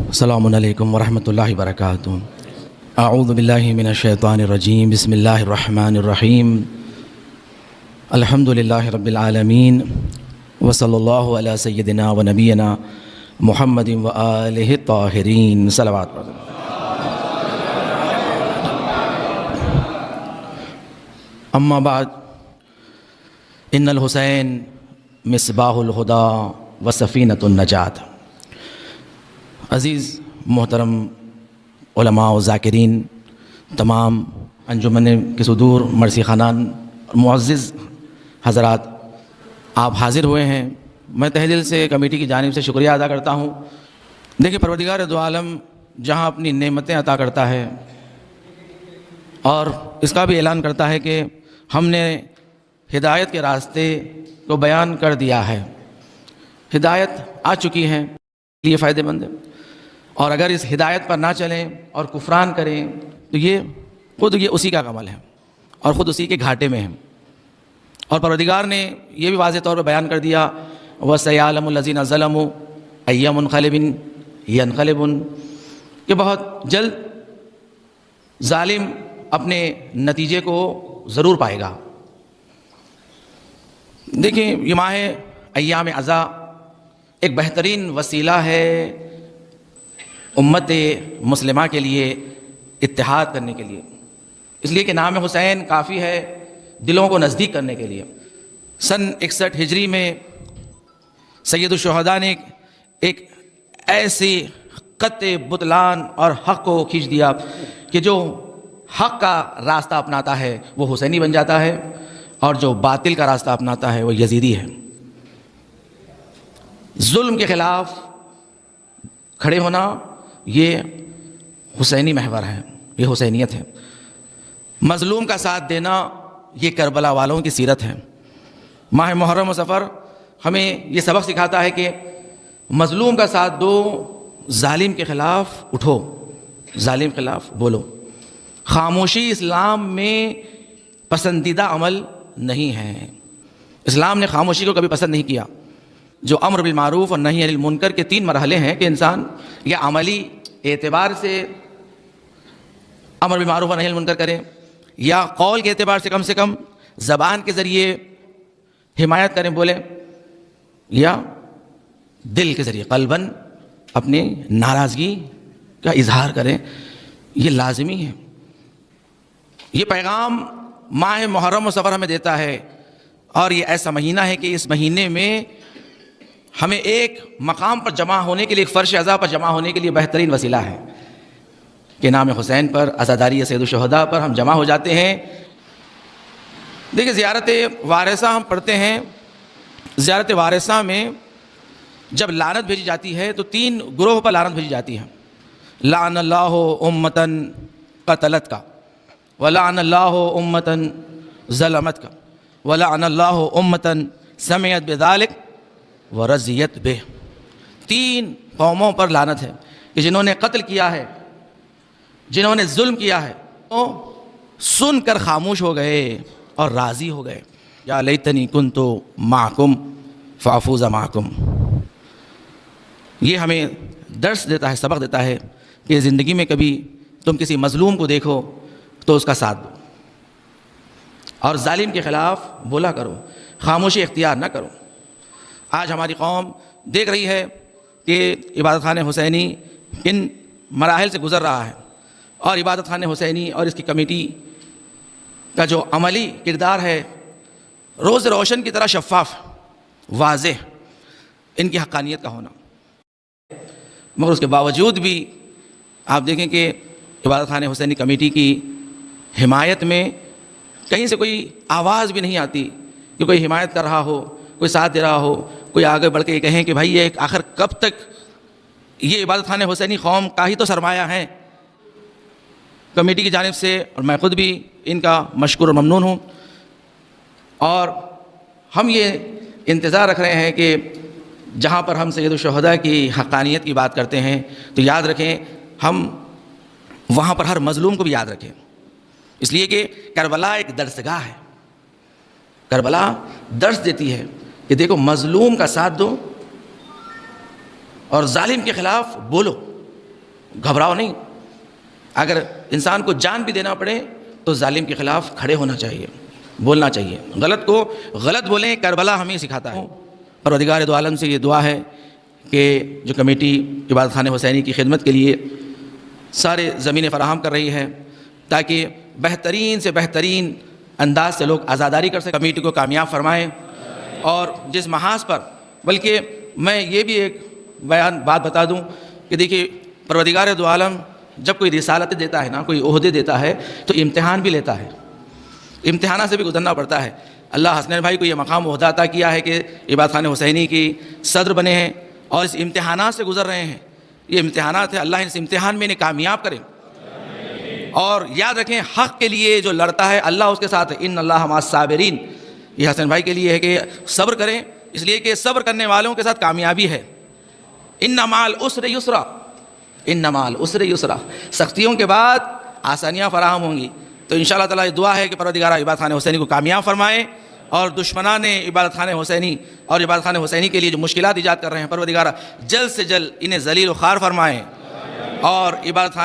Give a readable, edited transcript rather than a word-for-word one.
السلام علیکم ورحمۃ اللہ وبرکاتہ۔ اعوذ باللہ من الشیطان الرجیم، بسم اللہ الرحمن الرحیم، الحمد للہ رب العالمین، وصلی اللہ علی سیدنا و نبینا محمد و آلہ الطاہرین، صلوات پڑھیں۔ اما بعد، ان الحسین مصباح الہدی و سفینۃ النجات۔ عزیز محترم علماء و ذاکرین، تمام انجمن کے صدور مرثی خانان، معزز حضرات، آپ حاضر ہوئے ہیں، میں تہہ دل سے کمیٹی کی جانب سے شکریہ ادا کرتا ہوں۔ دیکھیں، پروردگار دو عالم جہاں اپنی نعمتیں عطا کرتا ہے اور اس کا بھی اعلان کرتا ہے کہ ہم نے ہدایت کے راستے کو بیان کر دیا ہے، ہدایت آ چکی ہے، یہ فائدہ مند ہے، اور اگر اس ہدایت پر نہ چلیں اور کفران کریں تو یہ خود اسی کا عمل ہے اور خود اسی کے گھاٹے میں ہیں۔ اور پروردگار نے یہ بھی واضح طور پہ بیان کر دیا، وَسَيَعْلَمُ الَّذِينَ ظَلَمُوا أَيَّ مُنْقَلِبٍ يَنْقَلِبُونَ، کہ بہت جلد ظالم اپنے نتیجے کو ضرور پائے گا۔ دیکھیں، یہ ماہ ایام عزا ایک بہترین وسیلہ ہے امت مسلمہ کے لیے اتحاد کرنے کے لیے، اس لیے کہ نام حسین کافی ہے دلوں کو نزدیک کرنے کے لیے۔ سن 61 ہجری میں سید الشہداء نے ایک ایسی قطع بطلان اور حق کو کھینچ دیا کہ جو حق کا راستہ اپناتا ہے وہ حسینی بن جاتا ہے، اور جو باطل کا راستہ اپناتا ہے وہ یزیدی ہے۔ ظلم کے خلاف کھڑے ہونا یہ حسینی محور ہے، یہ حسینیت ہے۔ مظلوم کا ساتھ دینا یہ کربلا والوں کی سیرت ہے۔ ماہ محرم و سفر ہمیں یہ سبق سکھاتا ہے کہ مظلوم کا ساتھ دو، ظالم کے خلاف اٹھو، ظالم کے خلاف بولو۔ خاموشی اسلام میں پسندیدہ عمل نہیں ہے، اسلام نے خاموشی کو کبھی پسند نہیں کیا۔ جو امر بالمعروف اور نہی عن المنکر کے 3 مرحلے ہیں کہ انسان یا عملی اعتبار سے امر بالمعروف اور نہی عن المنکر کرے، یا قول کے اعتبار سے کم زبان کے ذریعے حمایت کریں، بولیں، یا دل کے ذریعے قلباً اپنی ناراضگی کا اظہار کریں، یہ لازمی ہے۔ یہ پیغام ماہ محرم و سفر ہمیں دیتا ہے، اور یہ ایسا مہینہ ہے کہ اس مہینے میں ہمیں ایک مقام پر جمع ہونے کے لیے، ایک فرش عزا پر جمع ہونے کے لیے بہترین وسیلہ ہے کہ نام حسین پر، عزاداری سید الشہداء پر ہم جمع ہو جاتے ہیں۔ دیکھیں، زیارت وارثہ ہم پڑھتے ہیں، زیارت وارثہ میں جب لعنت بھیجی جاتی ہے تو 3 گروہ پر لعنت بھیجی جاتی ہے۔ لعن اللہ امتن قتلت کا، ولعن اللہ امتن ظلمت کا، ولعن اللہ امتن سمعت بذلک ورضیت بہ۔ 3 قوموں پر لعنت ہے کہ جنہوں نے قتل کیا ہے، جنہوں نے ظلم کیا ہے، وہ سن کر خاموش ہو گئے اور راضی ہو گئے۔ یا لیتنی کنت معکم فافوز معکم۔ یہ ہمیں درس دیتا ہے، سبق دیتا ہے کہ زندگی میں کبھی تم کسی مظلوم کو دیکھو تو اس کا ساتھ دو، اور ظالم کے خلاف بولا کرو، خاموشی اختیار نہ کرو۔ آج ہماری قوم دیکھ رہی ہے کہ عبادت خانہ حسینی کن مراحل سے گزر رہا ہے، اور عبادت خانہ حسینی اور اس کی کمیٹی کا جو عملی کردار ہے روز روشن کی طرح شفاف، واضح، ان کی حقانیت کا ہونا، مگر اس کے باوجود بھی آپ دیکھیں کہ عبادت خانہ حسینی کمیٹی کی حمایت میں کہیں سے کوئی آواز بھی نہیں آتی کہ کوئی حمایت کر رہا ہو، کوئی ساتھ دے رہا ہو، کوئی آگے بڑھ کے یہ کہیں کہ بھائی یہ آخر کب تک یہ عبادت خانہ حسینی قوم کا ہی تو سرمایہ ہے۔ کمیٹی کی جانب سے، اور میں خود بھی ان کا مشکور و ممنون ہوں، اور ہم یہ انتظار رکھ رہے ہیں کہ جہاں پر ہم سید الشہداء کی حقانیت کی بات کرتے ہیں تو یاد رکھیں ہم وہاں پر ہر مظلوم کو بھی یاد رکھیں، اس لیے کہ کربلا ایک درسگاہ ہے۔ کربلا درس دیتی ہے کہ دیکھو مظلوم کا ساتھ دو اور ظالم کے خلاف بولو، گھبراؤ نہیں. اگر انسان کو جان بھی دینا پڑے تو ظالم کے خلاف کھڑے ہونا چاہیے, بولنا چاہیے. غلط کو غلط بولیں, کربلا ہمیں سکھاتا ہے. پروردگار دو عالم سے یہ دعا ہے کہ جو کمیٹی عبادت خانہ حسینی کی خدمت کے لیے سارے زمینیں فراہم کر رہی ہے تاکہ بہترین سے بہترین انداز سے لوگ عزاداری کر سکیں, کمیٹی کو کامیاب فرمائیں. اور جس محاذ پر, بلکہ میں یہ بھی ایک بات بتا دوں کہ دیکھیے پروردگار دو عالم جب کوئی رسالت دیتا ہے نا, کوئی عہدے دیتا ہے تو امتحان بھی لیتا ہے, امتحانات سے بھی گزرنا پڑتا ہے. اللہ حسنین بھائی کو یہ مقام عہدہ عطا کیا ہے کہ عبادت خانہ حسینی کی صدر بنے ہیں اور اس امتحانات سے گزر رہے ہیں. یہ امتحانات ہیں, اللہ اس امتحان میں انہیں کامیاب کرے. اور یاد رکھیں حق کے لیے جو لڑتا ہے اللہ اس کے ساتھ ہے. ان اللہ مع الصابرین, یہ حسن بھائی کے لیے ہے کہ صبر کریں, اس لیے کہ صبر کرنے والوں کے ساتھ کامیابی ہے. ان مع العسر یسرا, ان مع العسر یسرا, سختیوں کے بعد آسانیاں فراہم ہوں گی. تو انشاءاللہ تعالیٰ یہ دعا ہے کہ پروردگار عبادت خانہ حسینی کو کامیاب فرمائے, اور دشمنان عبادت خانہ حسینی اور عبادت خانہ حسینی کے لیے جو مشکلات ایجاد کر رہے ہیں پروردگار جلد سے جلد انہیں ذلیل و خوار فرمائے, اور عبادت خانہ